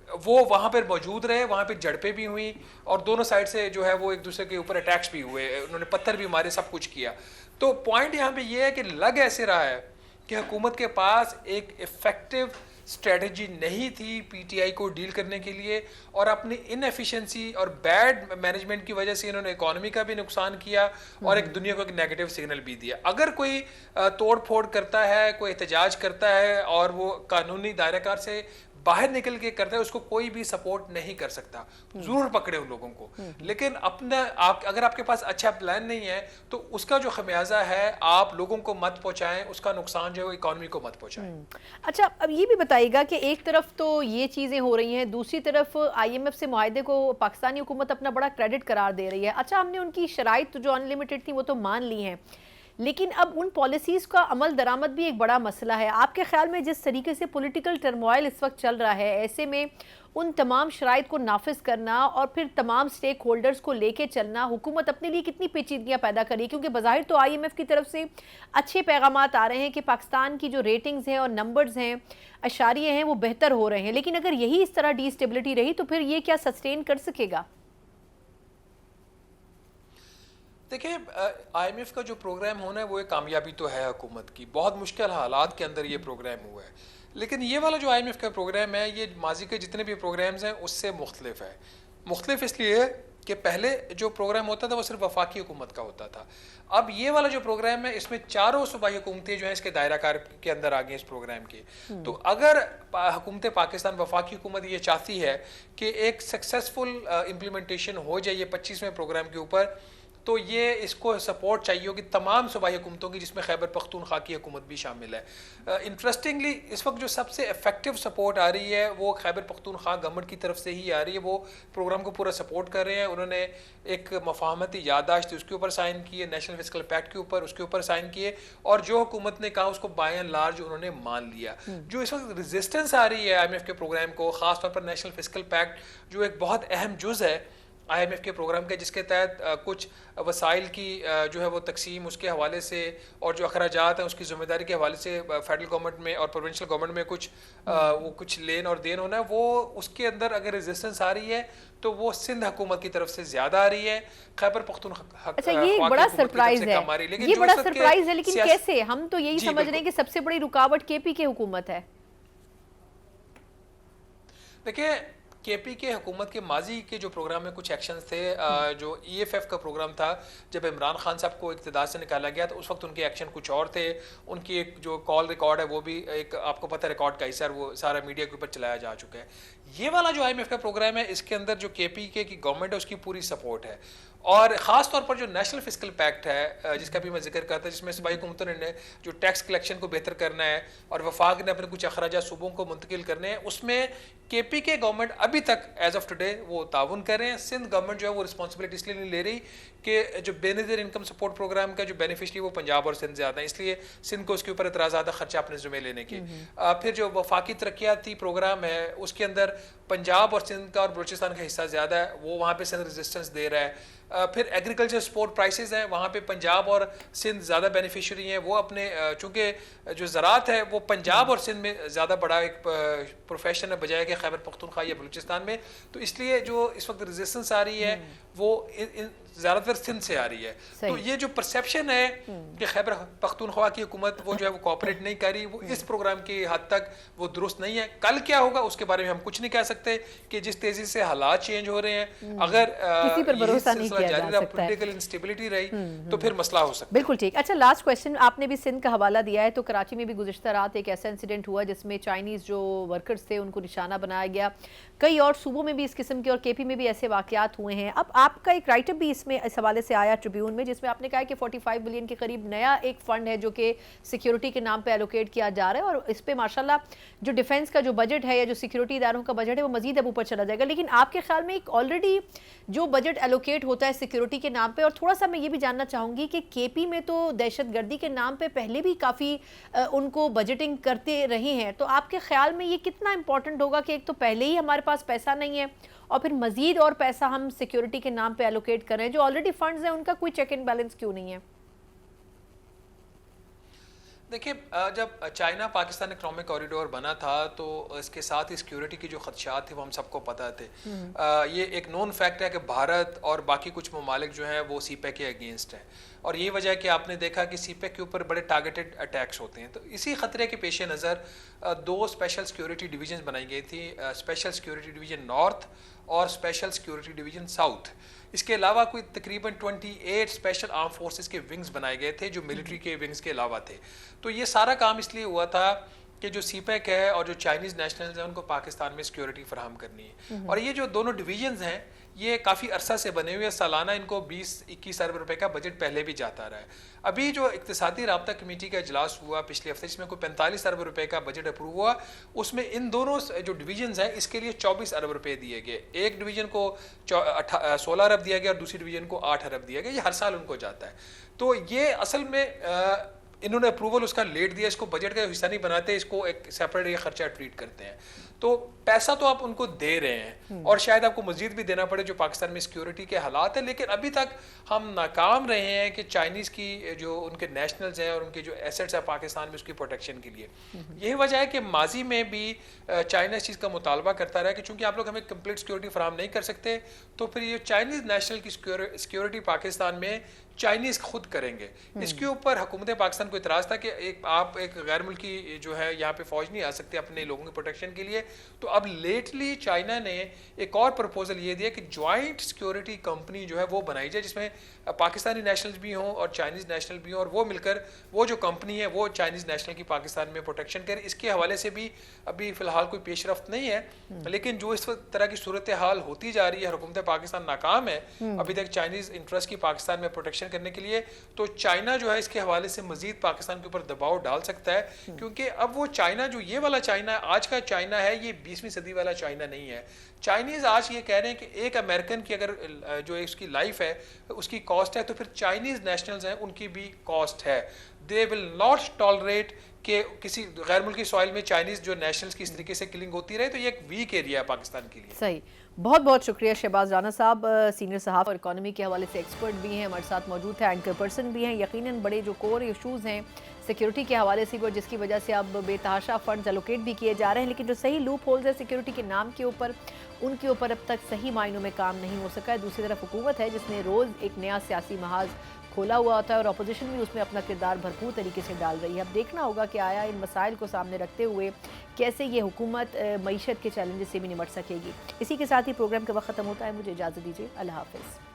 वो वहां पर मौजूद रहे, वहां पे झड़पें भी हुई और दोनों साइड से जो है वो एक दूसरे के ऊपर अटैक्स भी हुए, उन्होंने पत्थर भी मारे, सब कुछ किया। तो पॉइंट यहाँ पे ये है कि लग ऐसे रहा है कि हुकूमत के पास एक इफेक्टिव स्ट्रेटजी नहीं थी PTI को डील करने के लिए, और अपनी इनएफिशिएंसी और बैड मैनेजमेंट की वजह से इन्होंने इकोनॉमी का भी नुकसान किया और एक दुनिया को एक नेगेटिव सिग्नल भी दिया। अगर कोई तोड़ फोड़ करता है, कोई एहतजाज करता है और वो कानूनी दायरेकार से बाहर निकल के करता है, उसको कोई भी सपोर्ट नहीं कर सकता। जरूर पकड़े उन लोगों को, लेकिन अपना अगर आपके पास अच्छा प्लान नहीं है तो उसका जो खमियाजा है आप लोगों को मत पहुंचाएं, उसका नुकसान जो है वो इकोनॉमी को मत पहुंचाएं।
अच्छा, अब ये भी बताइएगा कि एक तरफ तो ये चीज़ें हो रही हैं, दूसरी तरफ IMF से मुआहदे को पाकिस्तानी हुकूमत अपना बड़ा क्रेडिट करार दे रही है। अच्छा, हमने उनकी शराइत जो अनलिमिटेड थी वो तो मान ली हैं, लेकिन अब उन पॉलिसीज़ का अमल दरामद भी एक बड़ा मसला है। आपके ख्याल में जिस तरीके से पॉलिटिकल टर्मोइल इस वक्त चल रहा है, ऐसे में उन तमाम शराइत को नाफिज करना और फिर तमाम स्टेक होल्डर्स को लेके चलना, हुकूमत अपने लिए कितनी पेचीदगियाँ पैदा करी? क्योंकि बज़ाहिर तो IMF की तरफ से अच्छे पैगामात आ रहे हैं कि पाकिस्तान की जो रेटिंग्स हैं और नंबर्स हैं, अशारिये हैं, वो बेहतर हो रहे हैं, लेकिन अगर यही इस तरह डिस्टेबिलिटी रही तो फिर ये क्या सस्टेन कर सकेगा?
देखिए, IMF का जो प्रोग्राम होना है वो एक कामयाबी तो है हुकूमत की। बहुत मुश्किल हालात के अंदर ये प्रोग्राम हुआ है, लेकिन ये वाला जो IMF का प्रोग्राम है ये माजी के जितने भी प्रोग्राम्स हैं उससे मुख्तलिफ है। मुख्तलिफ इसलिए है कि पहले जो प्रोग्राम होता था वो सिर्फ वफाकी हुकूमत का होता था। अब ये वाला जो प्रोग्राम है इसमें चारों सूबाई हुकूमतें जो हैं इसके दायराकार के अंदर आ गई इस प्रोग्राम के। तो अगर हुकूमत पाकिस्तान वफाकी हुकूमत ये चाहती है कि एक सक्सेसफुल इम्प्लीमेंटेशन हो जाए ये 25वें प्रोग्राम के ऊपर, तो ये इसको सपोर्ट चाहिए होगी तमाम सूबाई हुकूमतों की, जिसमें खैबर पख्तूनख्वा की हुकूमत भी शामिल है। इंटरेस्टिंगली इस वक्त जो सबसे इफेक्टिव सपोर्ट आ रही है वो खैबर पख्तूनख्वा गवर्नमेंट की तरफ से ही आ रही है। वो प्रोग्राम को पूरा सपोर्ट कर रहे हैं। उन्होंने एक मफाहमती याददाश्त थी, उसके ऊपर साइन किए, नेशनल फिस्कल पैक्ट के ऊपर उसके ऊपर साइन किए, और जो हुकूमत ने कहा उसको बाय एंड लार्ज उन्होंने मान लिया। जो इस वक्त रेजिस्टेंस आ रही है IMF के प्रोग्राम को, खासतौर पर नेशनल फिस्कल पैक्ट जो एक बहुत अहम जुज़ है IMF के प्रोग्राम के, जिसके तहत कुछ वसाइल की जो है वो तकसीम उसके हवाले से और जो अखराजात हैं उसकी ज़िम्मेदारी के हवाले से फेडरल गवर्नमेंट में और प्रोविंशियल गवर्नमेंट में कुछ लेन और देन होना है, वो उसके अंदर अगर रेजिस्टेंस आ रही है तो वो सिंध हुकूमत की तरफ से ज्यादा आ रही है, खैबर पख्तूनख्वा
अच्छा ये एक बड़ा सरप्राइज है, ये बड़ा सरप्राइज है, लेकिन कैसे? हम तो यही समझ रहे हैं कि सबसे बड़ी रुकावट KP की हुकूमत है।
देखिए KP के हुकूमत के माजी के जो प्रोग्राम में कुछ एक्शंस थे, जो EFF का प्रोग्राम था, जब इमरान खान साहब को इक़्तिदार से निकाला गया तो उस वक्त उनके एक्शन कुछ और थे। उनकी एक जो कॉल रिकॉर्ड है वो भी एक आपको पता है रिकॉर्ड का हिस्सा, वो सारा मीडिया के ऊपर चलाया जा चुका है। ये वाला जो IMF का प्रोग्राम है इसके अंदर जो KP की गवर्नमेंट है उसकी पूरी सपोर्ट है, और ख़ास तौर पर जो नेशनल फिस्कल पैक्ट है जिसका भी मैं जिक्र करता, जिसमें सूबाई हुकूमतों ने जो टैक्स कलेक्शन को बेहतर करना है और वफाक ने अपने कुछ अखराजात सूबों को मुंतकिल करने हैं, उसमें KP के गवर्नमेंट अभी तक एज ऑफ टुडे वो ताउन कर रहे हैं। सिंध गवर्नमेंट जो है वो रिस्पॉन्सिबिलिटी इसलिए नहीं ले रही कि जो बेनज़ीर इनकम सपोर्ट प्रोग्राम का जो बेनिफिशरी वो पंजाब और सिंध ज़्यादा है, इसलिए सिंध को उसके ऊपर इतना ज़्यादा खर्चा अपने ज़िम्मे लेने की। फिर जो वफाकी तरक्याती प्रोग्राम है उसके अंदर पंजाब और सिंध का और बलूचिस्तान का हिस्सा ज़्यादा है, वो वहाँ पे सिंध रेजिस्टेंस दे रहा है। फिर एग्रीकल्चर सपोर्ट प्राइसेस हैं, वहाँ पे पंजाब और सिंध ज़्यादा बेनिफिशरी हैं। वो अपने चूँकि जो ज़राअत है वो पंजाब और सिंध में ज़्यादा बड़ा एक प्रोफेशन है बजाय कि खैबर पख्तूनख्वा या बलूचिस्तान में, तो इसलिए जो इस वक्त रेजिस्टेंस आ रही है वो ज़्यादातर सिंध से आ रही है। तो ये जो परसेप्शन है कि खैबर पख्तूनख्वा की हुकूमत वो जो है वो कोऑपरेट नहीं कर रही, वो इस प्रोग्राम की हद तक वो दुरुस्त नहीं है। कल क्या होगा उसके बारे में हम कुछ नहीं कह सकते कि जिस तेजी से हालात चेंज हो रहे हैं, अगर
किसी पर भरोसा नहीं किया जा सकता है,
पॉलिटिकल इंस्टेबिलिटी रही तो फिर मसला हो सकता है।
बिल्कुल ठीक। अच्छा लास्ट क्वेश्चन, आपने भी सिंध का हवाला दिया है, तो कराची में भी गुज़िश्ता रात एक ऐसा इंसिडेंट हुआ जिसमें चाइनीज़ जो वर्कर्स थे उनको निशाना बनाया गया। कई और सूबों में भी इस किस्म के और KP में भी ऐसे वाक़यात हुए हैं। अब आपका एक राइटअप भी इसमें इस हवाले से आया ट्रिब्यून में, जिसमें आपने कहा कि 45 बिलियन के करीब नया एक फ़ंड है जो कि सिक्योरिटी के नाम पे एलोकेट किया जा रहा है, और इस पे माशाल्लाह जो डिफेंस का जो बजट है या जो सिक्योरिटी इदारों का बजट है वो मज़ीद अब ऊपर चला जाएगा। लेकिन आपके ख्याल में एक ऑलरेडी जो बजट एलोकेट होता है सिक्योरिटी के नाम पे, और थोड़ा सा मैं ये भी जानना चाहूँगी कि KP में तो दहशतगर्दी के नाम पे पहले भी काफ़ी उनको बजटिंग करते रहे हैं, तो आपके ख्याल में ये कितना इंपॉर्टेंट होगा कि एक तो पहले ही हमारे पास पैसा नहीं है और फिर मजीद और पैसा हम सिक्योरिटी के नाम पे एलोकेट कर रहे हैं, जो ऑलरेडी फंड्स हैं उनका कोई चेक एंड बैलेंस क्यों नहीं है?
देखिए जब चाइना पाकिस्तान इकोनॉमिक कॉरिडोर बना था तो इसके साथ ही सिक्योरिटी की जो खदशात थे वो हम सबको पता थे। ये एक नोन फैक्ट है कि भारत और बाकी कुछ ममालिक जो हैं वो CPEC के अगेंस्ट हैं, और ये वजह है कि आपने देखा कि CPEC के ऊपर बड़े टारगेटेड अटैक्स होते हैं। तो इसी खतरे के पेश नज़र 2 स्पेशल सिक्योरिटी डिवीजन बनाई गई थी, स्पेशल सिक्योरिटी डिवीजन नॉर्थ और स्पेशल सिक्योरिटी डिवीजन साउथ। इसके अलावा कोई तकरीबन 28 स्पेशल आर्म फोर्सेस के विंग्स बनाए गए थे जो मिलिट्री के विंग्स के अलावा थे। तो ये सारा काम इसलिए हुआ था कि जो CPEC है और जो चाइनीज़ नेशनल्स हैं उनको पाकिस्तान में सिक्योरिटी फराहम करनी है। और ये जो दोनों डिवीजन्स हैं ये काफ़ी अरसा से बने हुए हैं, सालाना इनको 20-21 अरब रुपए का बजट पहले भी जाता रहा है। अभी जो इक्तिसादी राब्ता कमेटी का इजलास हुआ पिछले हफ्ते, जिसमें कोई 45 अरब रुपए का बजट अप्रूव हुआ, उसमें इन दोनों जो डिवीजन्स हैं इसके लिए 24 अरब रुपए दिए गए। एक डिवीजन को 16 अरब दिया गया और दूसरी डिवीजन को 8 अरब दिया गया। ये हर साल उनको जाता है। तो ये असल में इन्होंने अप्रूवल उसका लेट दिया, इसको बजट का हिस्सा नहीं बनाते, इसको एक सेपरेट ये खर्चा ट्रीट करते हैं। तो पैसा तो आप उनको दे रहे हैं और शायद आपको मजीद भी देना पड़े जो पाकिस्तान में सिक्योरिटी के हालात है, लेकिन अभी तक हम नाकाम रहे हैं कि चाइनीज़ की जो उनके नेशनल्स हैं और उनके जो एसेट्स हैं पाकिस्तान में उसकी प्रोटेक्शन के लिए। यही वजह है कि माजी में भी चाइना इस चीज़ का मुतालबा करता रहा कि चूँकि आप लोग हमें कंप्लीट सिक्योरिटी फराहम नहीं कर सकते, तो फिर ये चाइनीज़ नेशनल की सिक्योरिटी पाकिस्तान में चाइनीज़ खुद करेंगे। इसके ऊपर हुकूमत पाकिस्तान को इतराज़ था कि आप एक गैर मुल्की जो है यहाँ पे फ़ौज नहीं आ सकती अपने लोगों के प्रोटेक्शन के लिए, तो अब लेटली चाइना ने एक और प्रपोजल ये दिया कि ज्वाइंट सिक्योरिटी कंपनी जो है वो बनाई जाए, जिसमें पाकिस्तानी नेशनल्स भी हों और चाइनीज़ नेशनल भी हों, और वो मिलकर वो जो कंपनी है वो चाइनीज़ नेशनल की पाकिस्तान में प्रोटेक्शन करे। इसके हवाले से भी अभी फ़िलहाल कोई पेशरफ्त नहीं है, लेकिन जो इस तरह की सूरत हाल होती जा रही है, हुकूमत पाकिस्तान नाकाम है अभी तक चाइनीज़ इंटरेस्ट की पाकिस्तान में प्रोटेक्शन करने के लिए, तो चाइना जो है इसके हवाले से मज़ीद पाकिस्तान के ऊपर दबाव डाल सकता है, क्योंकि अब वो चाइना जो ये वाला चाइना आज का चाइना है, ये 20वीं सदी वाला चाइना नहीं है। चाइनीज़ आज ये कह रहे हैं कि एक अमेरिकन की अगर जो उसकी लाइफ है उसकी कॉस्ट है, तो फिर चाइनीज़ नेशनल्स हैं उनकी भी कॉस्ट है। दे विल नॉट टॉलरेट कि किसी गैर मुल्की सॉइल में चाइनीज़ जो नेशनल्स की इस तरीके से किलिंग होती रहे, तो ये एक वीक एरिया है पाकिस्तान के लिए।
सही, बहुत बहुत शुक्रिया शहबाज राना साहब, सीनियर सहाफ़ और इकोनॉमी के हवाले से एक्सपर्ट भी हैं, हमारे साथ मौजूद है, एंकर पर्सन भी हैं। यकीनन बड़े जो कोर इशूज़ हैं सिक्योरिटी के हवाले से भी, और जिसकी वजह से अब बेतहाशा फंड्स एलोकेट भी किए जा रहे हैं, लेकिन जो सही लूप होल्स है सिक्योरिटी के नाम के ऊपर, उनके ऊपर अब तक सही मायनों में काम नहीं हो सका है। दूसरी तरफ हुकूमत है जिसने रोज़ एक नया सियासी महाज खोला हुआ होता है और अपोजिशन भी उसमें अपना किरदार भरपूर तरीके से डाल रही है। अब देखना होगा कि आया इन मसाइल को सामने रखते हुए कैसे ये हुकूमत मईशत के चैलेंजेस से भी निपट सकेगी। इसी के साथ ही प्रोग्राम का वक्त ख़त्म होता है, मुझे इजाज़त दीजिए, अल्लाह हाफ़िज़।